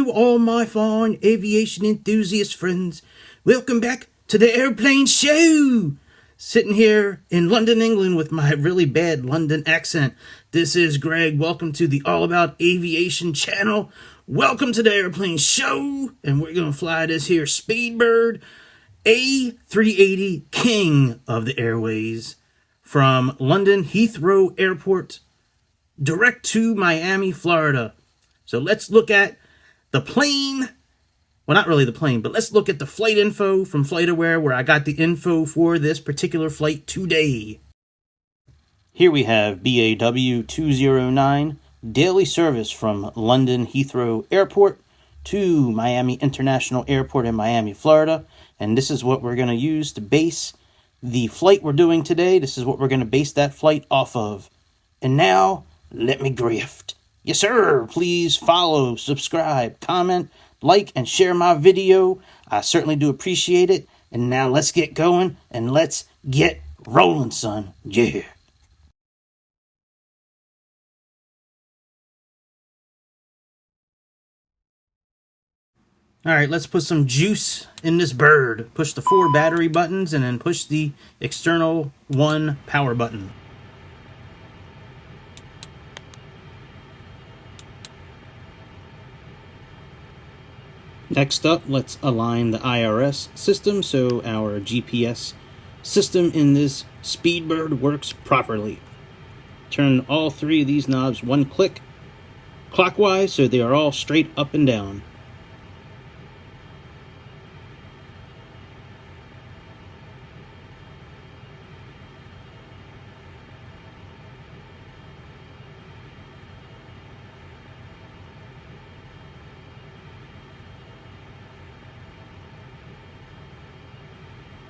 Hello, all my fine aviation enthusiast friends. Welcome back to the Airplane Show. Sitting here in London, England with my really bad London accent. This is Greg. Welcome to the All About Aviation channel. Welcome to the Airplane Show. And we're going to fly this here Speedbird A380 King of the Airways from London Heathrow Airport direct to Miami, Florida. So let's look at the plane. Well, not really the plane, but let's look at the flight info from FlightAware, where I got the info for this particular flight today. Here we have BAW 209, daily service from London Heathrow Airport to Miami International Airport in Miami, Florida. And this is what we're going to use to base the flight we're doing today. This is what we're going to base that flight off of. And now, let me grift. Yes, sir. Please follow, subscribe, comment, like, and share my video. I certainly do appreciate it. And now let's get going and let's get rolling, son. Yeah. All right, let's put some juice in this bird. Push the 4 battery buttons and then push the external 1 power button. Next up, let's align the IRS system so our GPS system in this Speedbird works properly. Turn all 3 of these knobs 1 click clockwise so they are all straight up and down.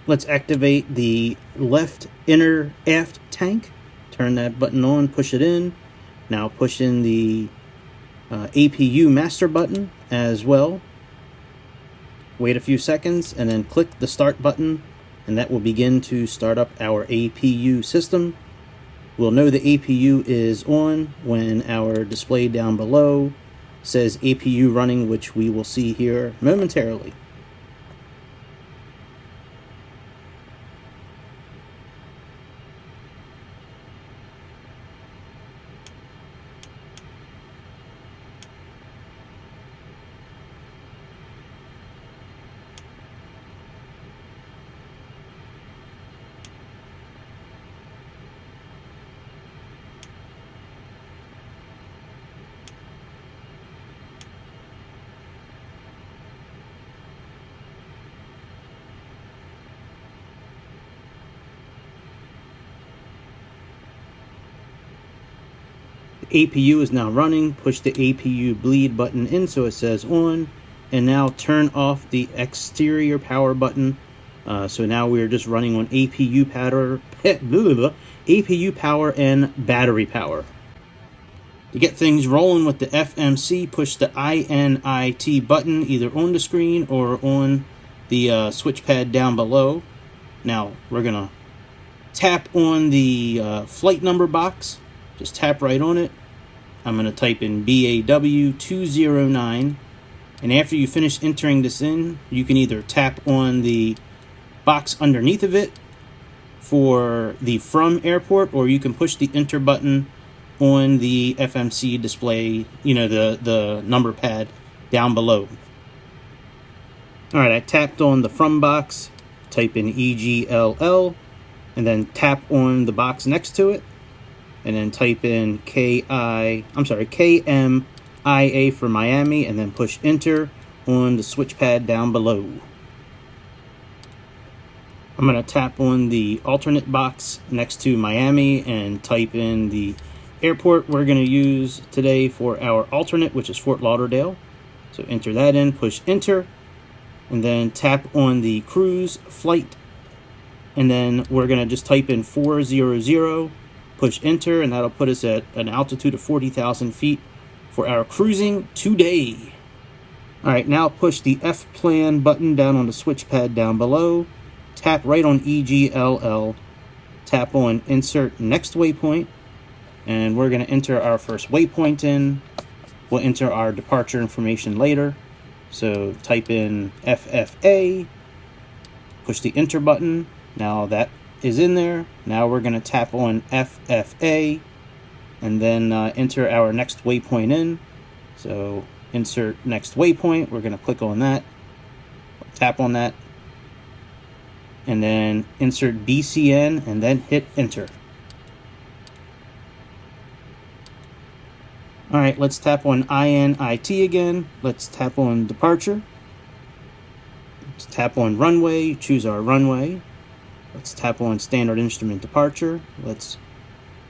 Let's activate the left inner aft tank. Turn that button on, push it in. Now push in the APU master button as well. Wait a few seconds and then click the start button, and that will begin to start up our APU system. We'll know the APU is on when our display down below says APU running, which we will see here momentarily. APU is now running. Push the APU bleed button in so it says on, and now turn off the exterior power button. So now we're just running on APU power and battery power. To get things rolling with the FMC, push the INIT button either on the screen or on the switch pad down below. Now we're gonna tap on the flight number box. Just tap right on it. I'm going to type in BAW 209. And after you finish entering this in, you can either tap on the box underneath of it for the from airport, or you can push the enter button on the FMC display, you know, the number pad down below. Alright, I tapped on the from box, type in EGLL, and then tap on the box next to it. And then type in KMIA for Miami, and then push enter on the switch pad down below. I'm going to tap on the alternate box next to Miami and type in the airport we're going to use today for our alternate, which is Fort Lauderdale. So enter that in, push enter, and then tap on the cruise flight. And then we're going to just type in 400. Push enter, and that'll put us at an altitude of 40,000 feet for our cruising today. Alright, now push the F-plan button down on the switch pad down below. Tap right on EGLL. Tap on insert next waypoint. And we're going to enter our first waypoint in. We'll enter our departure information later. So type in FFA, push the enter button. Now that is in there. Now we're going to tap on FFA and then enter our next waypoint in. So insert next waypoint. We're going to click on that, tap on that, and then insert BCN and then hit enter. Alright, let's tap on INIT again. Let's tap on departure. Let's tap on runway, choose our runway. Let's tap on standard instrument departure. Let's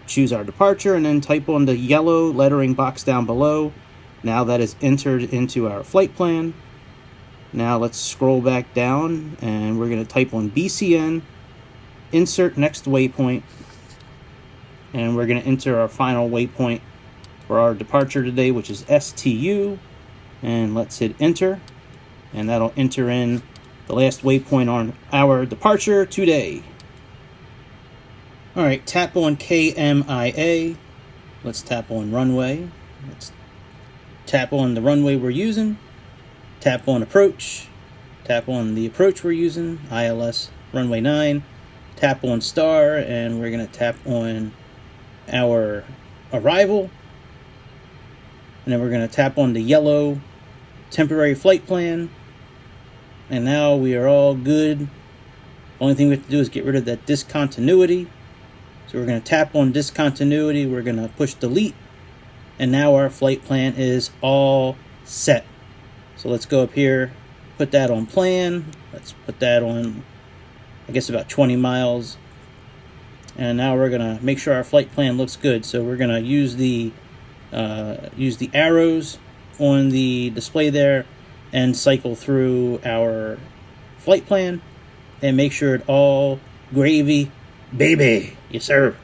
choose our departure and then type on the yellow lettering box down below. Now that is entered into our flight plan. Now let's scroll back down and we're going to type on BCN, insert next waypoint, and we're going to enter our final waypoint for our departure today, which is STU, and let's hit enter, and that'll enter in the last waypoint on our departure today. Alright, tap on KMIA. Let's tap on runway. Let's tap on the runway we're using. Tap on approach. Tap on the approach we're using, ILS runway 9. Tap on star, and we're going to tap on our arrival. And then we're going to tap on the yellow temporary flight plan. And now we are all good. Only thing we have to do is get rid of that discontinuity. So we're going to tap on discontinuity. We're going to push delete. And now our flight plan is all set. So let's go up here, put that on plan. Let's put that on, I guess, about 20 miles. And now we're going to make sure our flight plan looks good. So we're going to use the arrows on the display there and cycle through our flight plan and make sure it all gravy, baby. Yes, sir.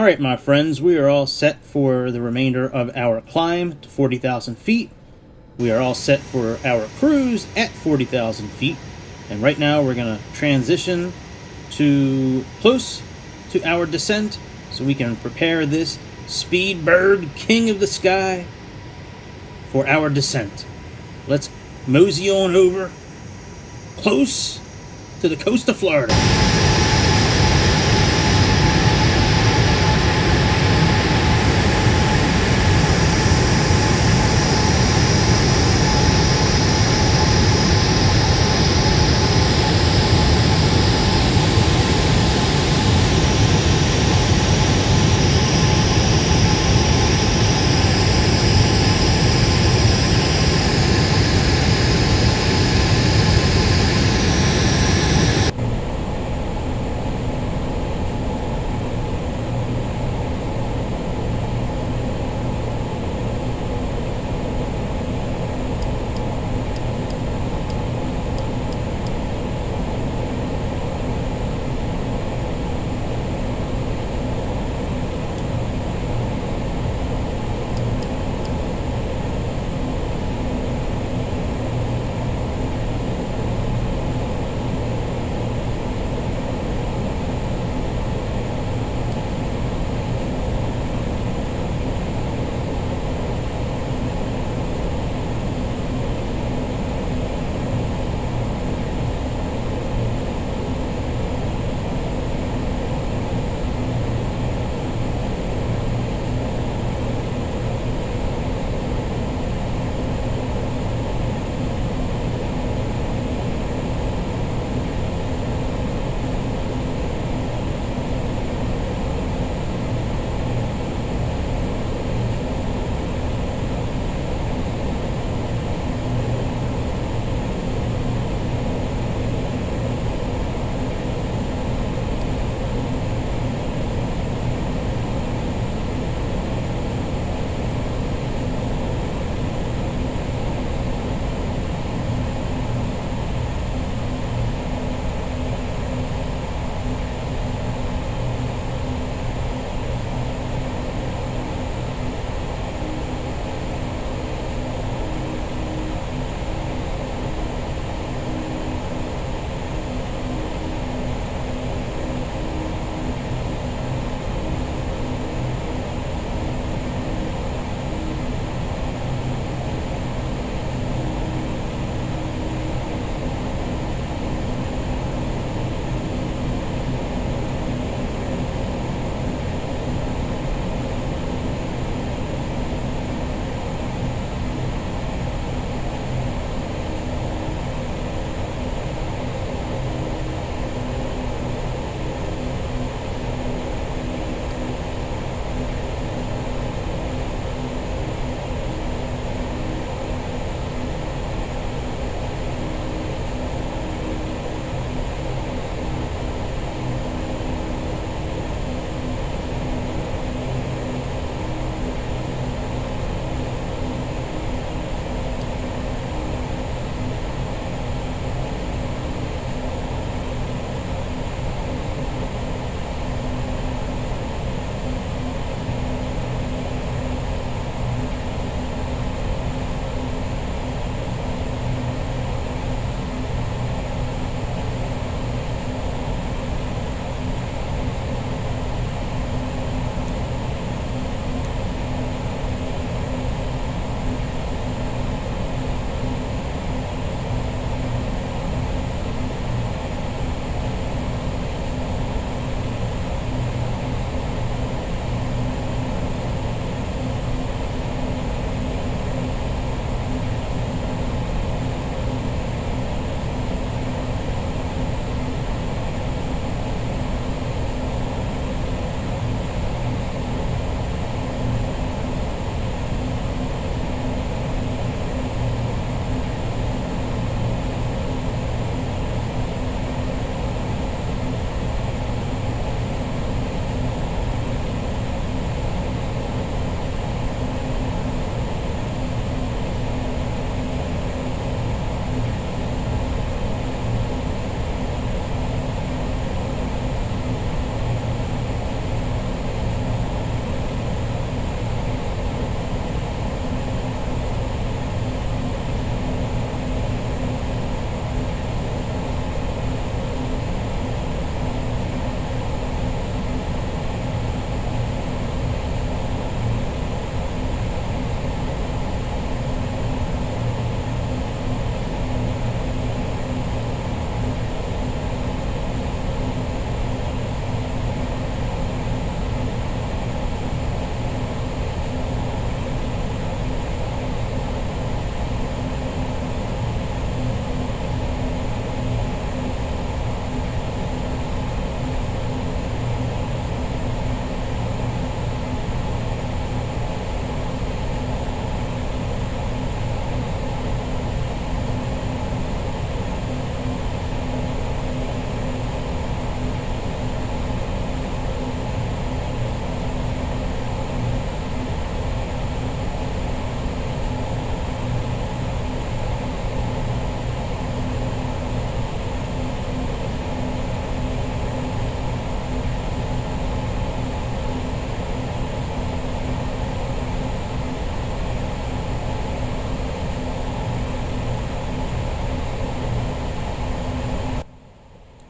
Alright, my friends, we are all set for the remainder of our climb to 40,000 feet. We are all set for our cruise at 40,000 feet. And right now we're going to transition to close to our descent so we can prepare this Speedbird King of the Sky for our descent. Let's mosey on over close to the coast of Florida.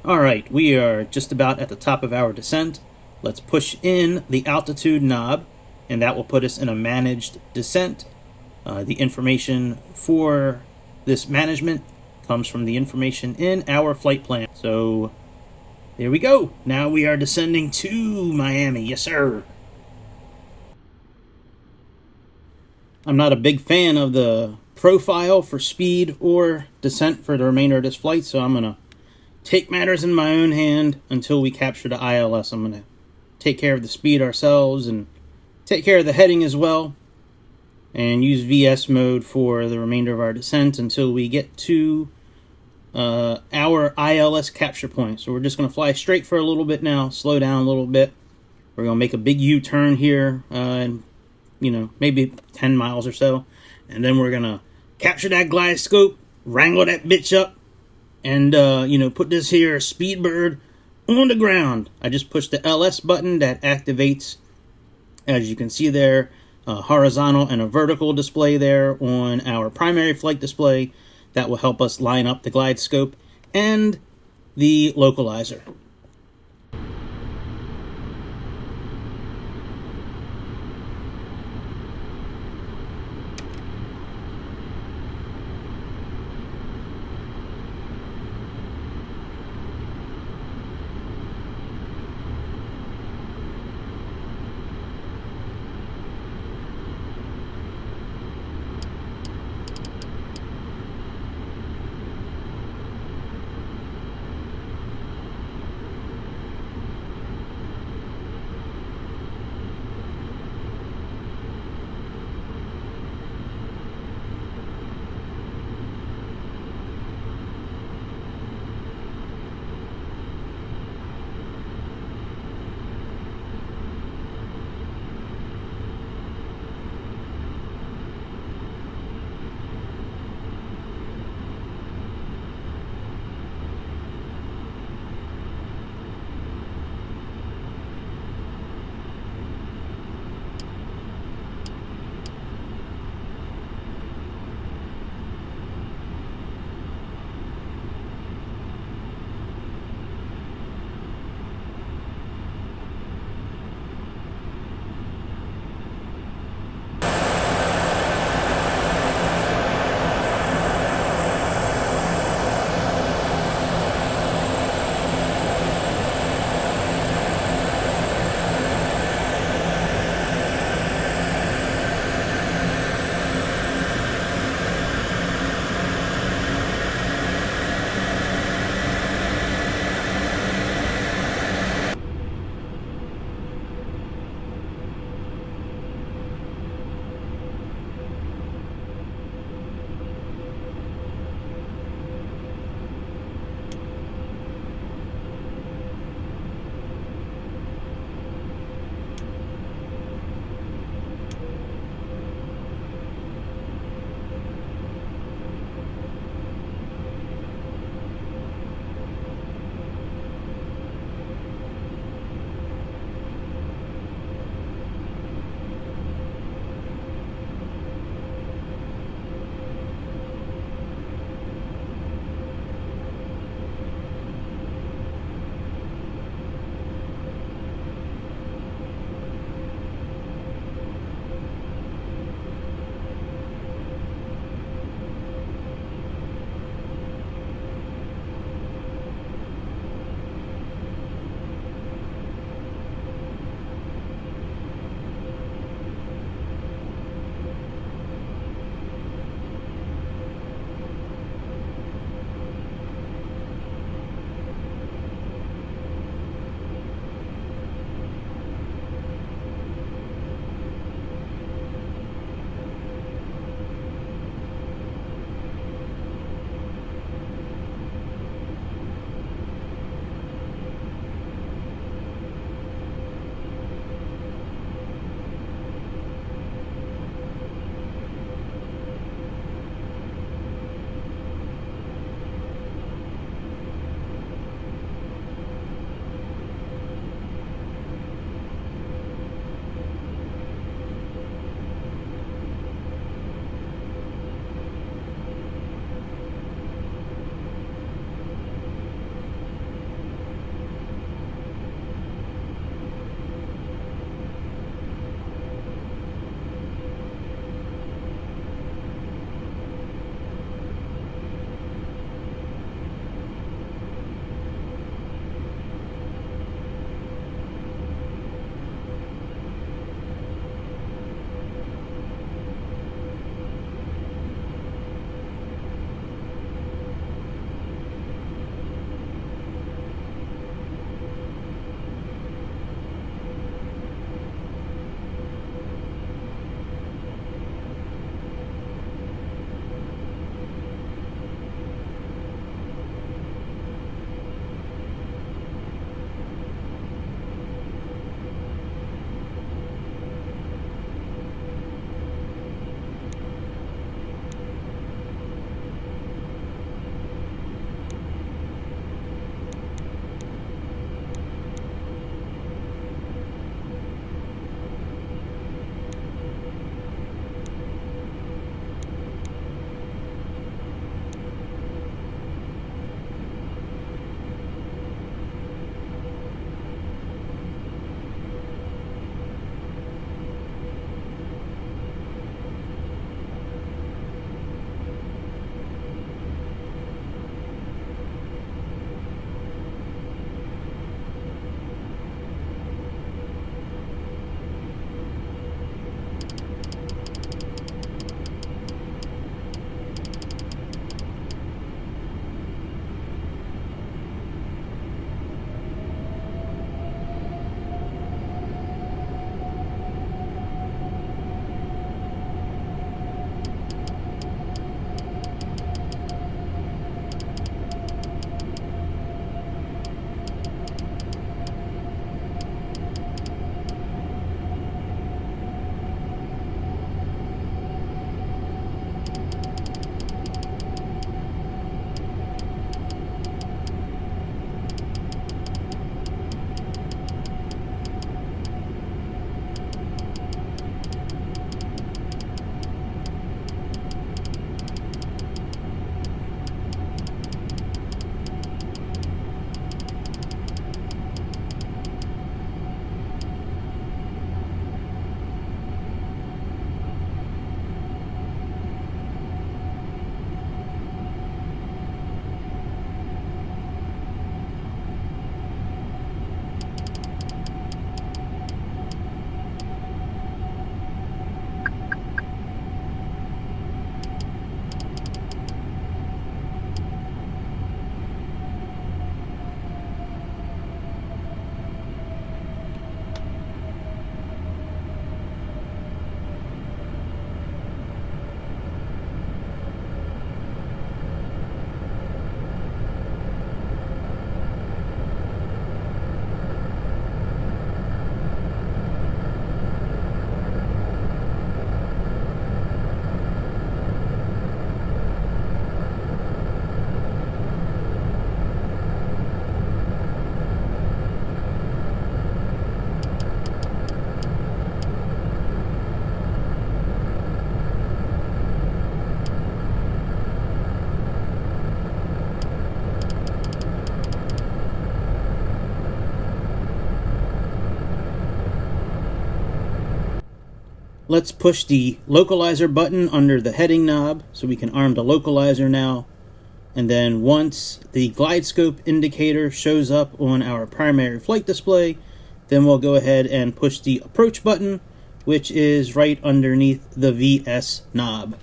Alright, we are just about at the top of our descent. Let's push in the altitude knob, and that will put us in a managed descent. The information for this management comes from the information in our flight plan. So, there we go. Now we are descending to Miami. Yes, sir. I'm not a big fan of the profile for speed or descent for the remainder of this flight, so I'm going to take matters in my own hand until we capture the ILS. I'm going to take care of the speed ourselves and take care of the heading as well, and use VS mode for the remainder of our descent until we get to our ILS capture point. So we're just going to fly straight for a little bit now, slow down a little bit. We're going to make a big U-turn here, and maybe 10 miles or so, and then we're going to capture that glide scope, wrangle that bitch up, and put this here Speedbird on the ground. I just pushed the LS button that activates, as you can see there, a horizontal and a vertical display there on our primary flight display. That will help us line up the glide scope and the localizer. Let's push the localizer button under the heading knob so we can arm the localizer now. And then once the glide scope indicator shows up on our primary flight display, then we'll go ahead and push the approach button, which is right underneath the VS knob.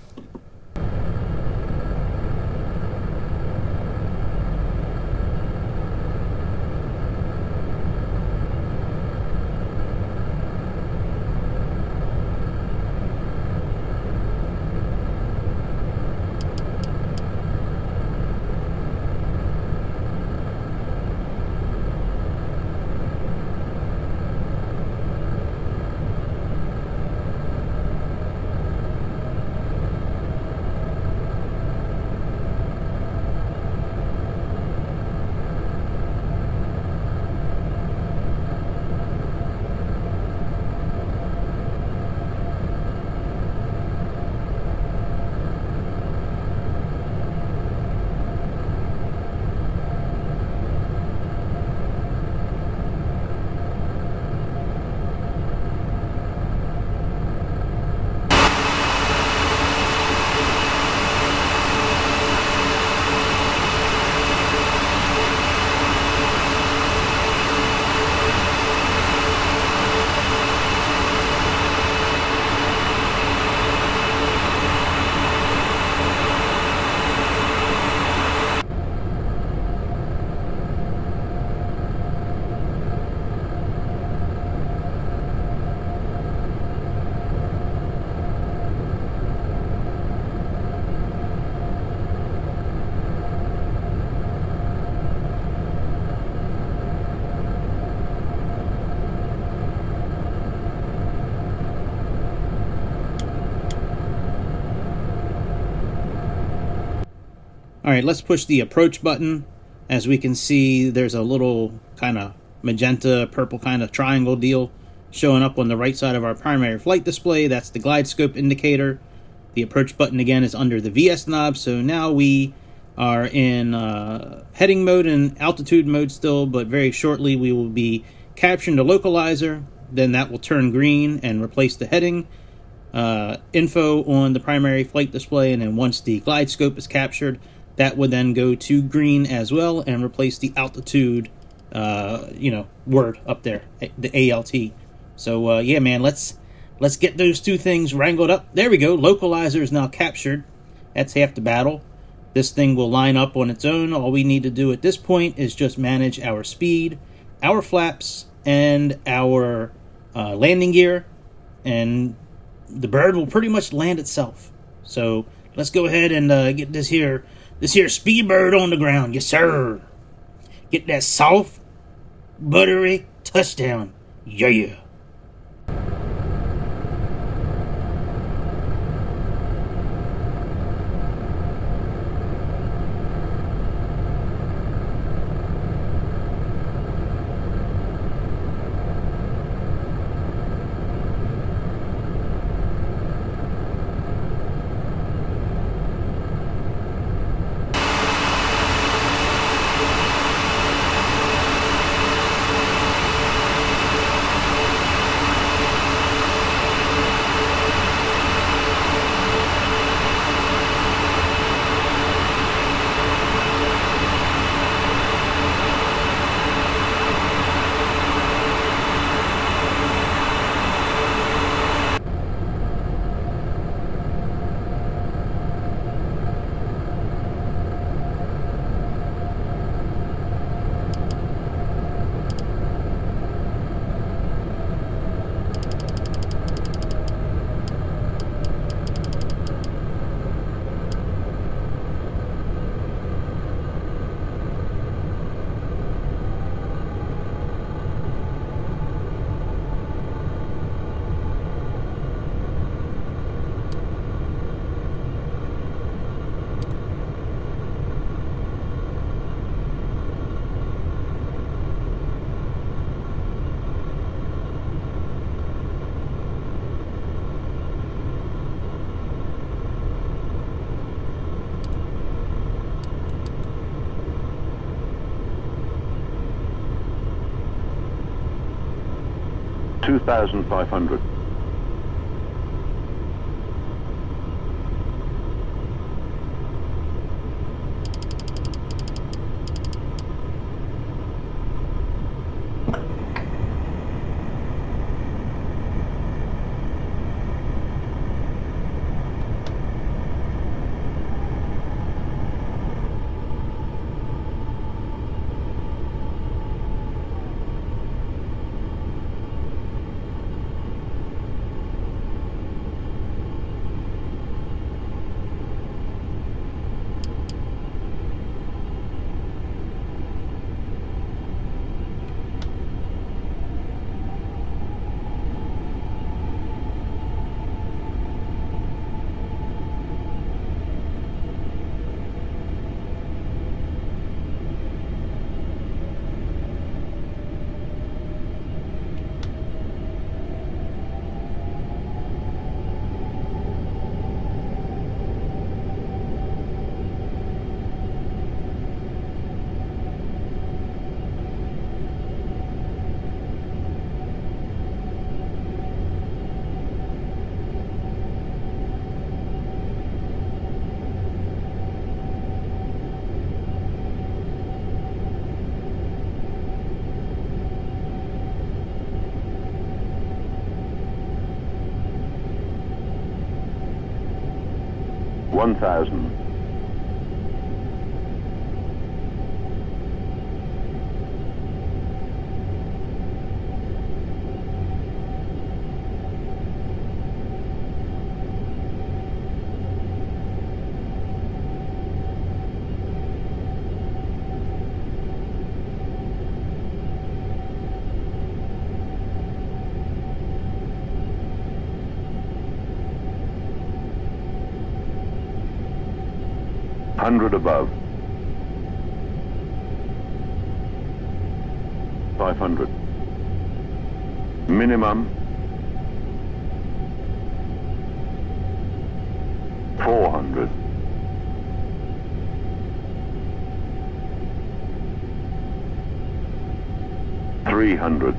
Alright, let's push the approach button. As we can see, there's a little kind of magenta, purple kind of triangle deal showing up on the right side of our primary flight display. That's the glide scope indicator. The approach button again is under the VS knob, so now we are in heading mode and altitude mode still, but very shortly we will be capturing the localizer. Then that will turn green and replace the heading info on the primary flight display, and then once the glide scope is captured, that would then go to green as well and replace the altitude word up there, the ALT. So yeah, man, let's get those two things wrangled up. There we go. Localizer is now captured. That's half the battle. This thing will line up on its own. All we need to do at this point is just manage our speed, our flaps, and our landing gear, and the bird will pretty much land itself. So let's go ahead and get this here Speedbird on the ground. Yes, sir. Get that soft, buttery touchdown. Yeah. $2,500. 1,000. 100 above. 500. Minimum. 400. 300.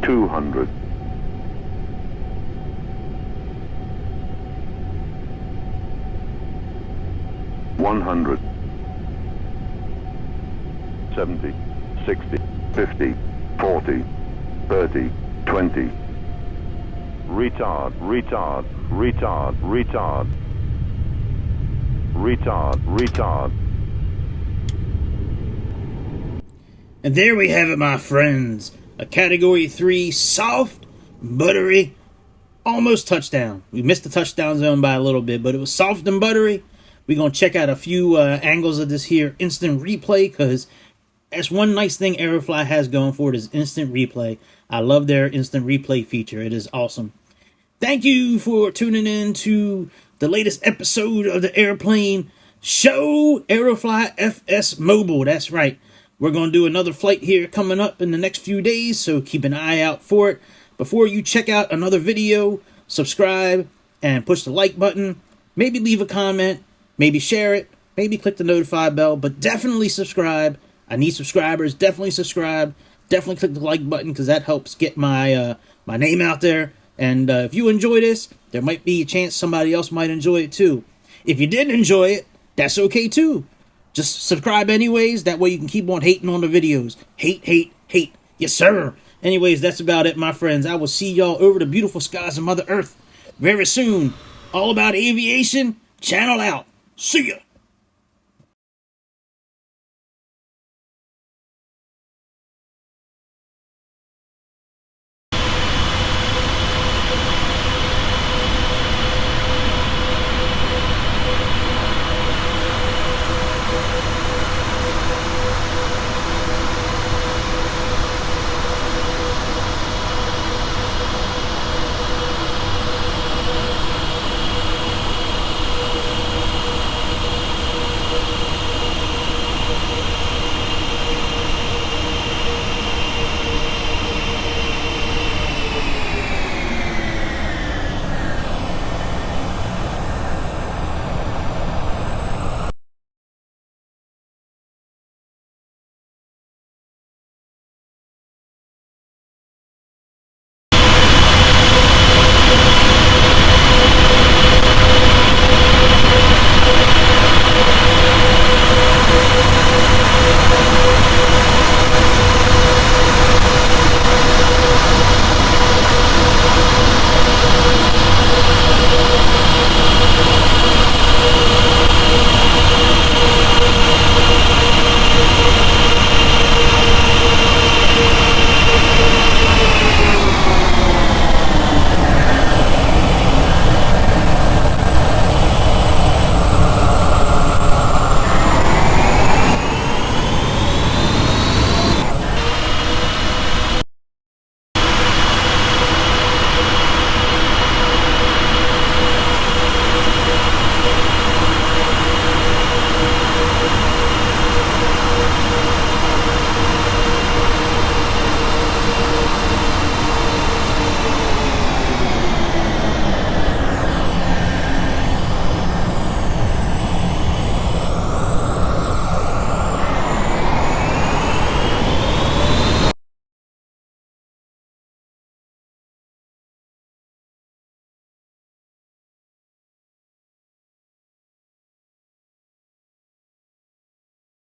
200. 100. 70. 60. 50. 40. 30. 20. Retard, retard, retard, retard. Retard, retard. And there we have it, my friends. A Category 3 soft, buttery, almost touchdown. We missed the touchdown zone by a little bit, but it was soft and buttery. We're going to check out a few angles of this here instant replay, because that's one nice thing Aerofly has going for it is instant replay. I love their instant replay feature. It is awesome. Thank you for tuning in to the latest episode of the Airplane Show, Aerofly FS Mobile. That's right. We're going to do another flight here coming up in the next few days, so keep an eye out for it. Before you check out another video, subscribe and push the like button. Maybe leave a comment. Maybe share it. Maybe click the notify bell. But definitely subscribe. I need subscribers. Definitely subscribe. Definitely click the like button, because that helps get my my name out there. And if you enjoy this, there might be a chance somebody else might enjoy it too. If you didn't enjoy it, that's okay too. Just subscribe anyways. That way you can keep on hating on the videos. Hate, hate, hate. Yes, sir. Anyways, that's about it, my friends. I will see y'all over the beautiful skies of Mother Earth very soon. All about aviation. Channel out. See ya.